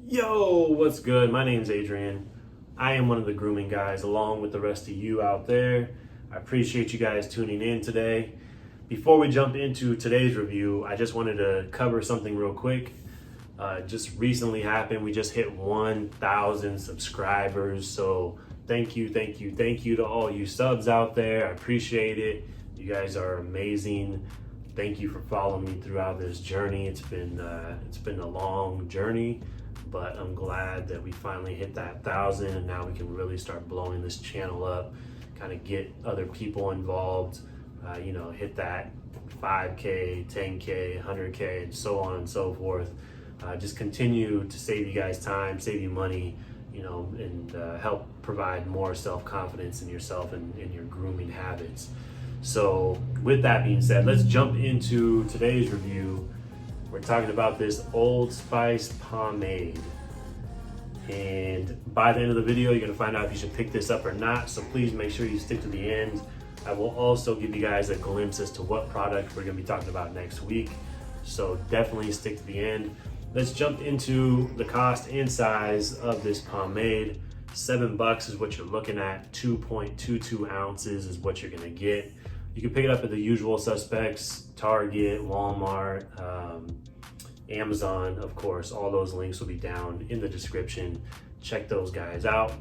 Yo, what's good? My name's Adrian. I am one of the grooming guys along with the rest of you out there. I appreciate you guys tuning in today. Before we jump into today's review, I just wanted to cover something real quick. Just recently happened. We just hit 1,000 subscribers. So thank you to all you subs out there. I appreciate it. You guys are amazing. Thank you for following me throughout this journey. It's been a long journey, but I'm glad that we finally hit that 1,000, and now we can really start blowing this channel up, kind of get other people involved, hit that 5K, 10K, 100K, and so on and so forth. Just continue to save you guys time, save you money, and help provide more self-confidence in yourself and in your grooming habits. So with that being said, let's jump into today's review. We're talking about this Old Spice Pomade. And by the end of the video, you're gonna find out if you should pick this up or not. So please make sure you stick to the end. I will also give you guys a glimpse as to what product we're gonna be talking about next week. So definitely stick to the end. Let's jump into the cost and size of this pomade. $7 is what you're looking at. 2.22 ounces is what you're gonna get. You can pick it up at the usual suspects, Target, Walmart, Amazon, of course. All those links will be down in the description. Check those guys out.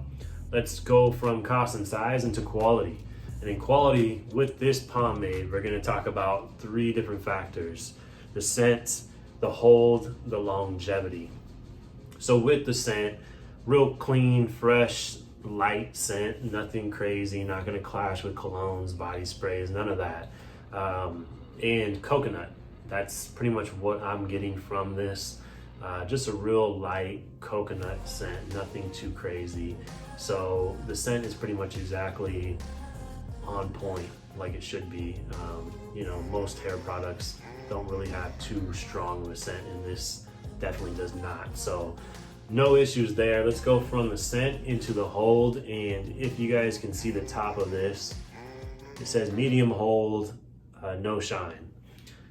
Let's go from cost and size into quality. And in quality, with this pomade, we're gonna talk about 3 different factors: the scent, the hold, the longevity. So with the scent, real clean, fresh, light scent, nothing crazy, not gonna clash with colognes, body sprays, none of that. And coconut, that's pretty much what I'm getting from this. Just a real light coconut scent, nothing too crazy. So the scent is pretty much exactly on point, like it should be. Most hair products don't really have too strong of a scent, and this definitely does not. So no issues there. Let's go from the scent into the hold. And if you guys can see the top of this, it says medium hold, no shine.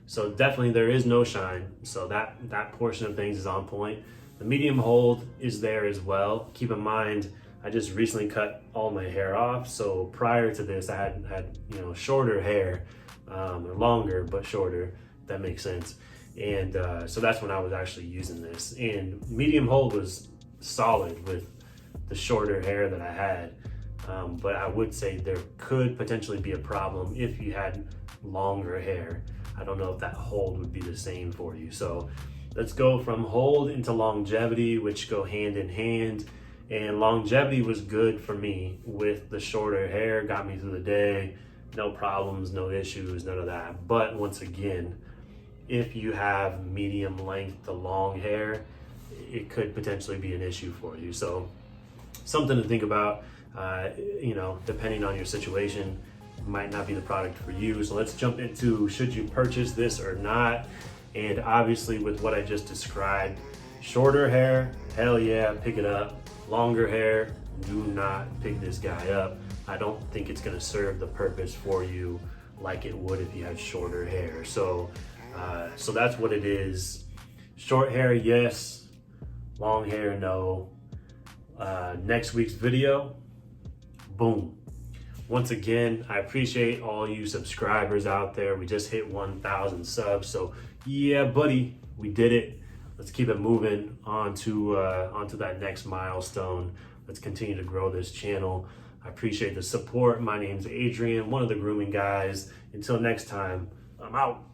So definitely there is no shine. So that portion of things is on point. The medium hold is there as well. Keep in mind, I just recently cut all my hair off. So prior to this, I had shorter hair, or longer, but shorter, if that makes sense. And so that's when I was actually using this. And medium hold was solid with the shorter hair that I had. But I would say there could potentially be a problem if you had longer hair. I don't know if that hold would be the same for you. So let's go from hold into longevity, which go hand in hand. And longevity was good for me with the shorter hair, got me through the day, no problems, no issues, none of that. But once again, if you have medium length to long hair, it could potentially be an issue for you. So something to think about, depending on your situation, might not be the product for you. So let's jump into, should you purchase this or not? And obviously with what I just described, shorter hair, hell yeah, pick it up. Longer hair, do not pick this guy up. I don't think it's gonna serve the purpose for you like it would if you had shorter hair. So that's what it is. Short hair, yes. Long hair, no. Next week's video, boom. Once again, I appreciate all you subscribers out there. We just hit 1,000 subs. So yeah, buddy, we did it. Let's keep it moving onto that next milestone. Let's continue to grow this channel. I appreciate the support. My name's Adrian, one of the grooming guys. Until next time, I'm out.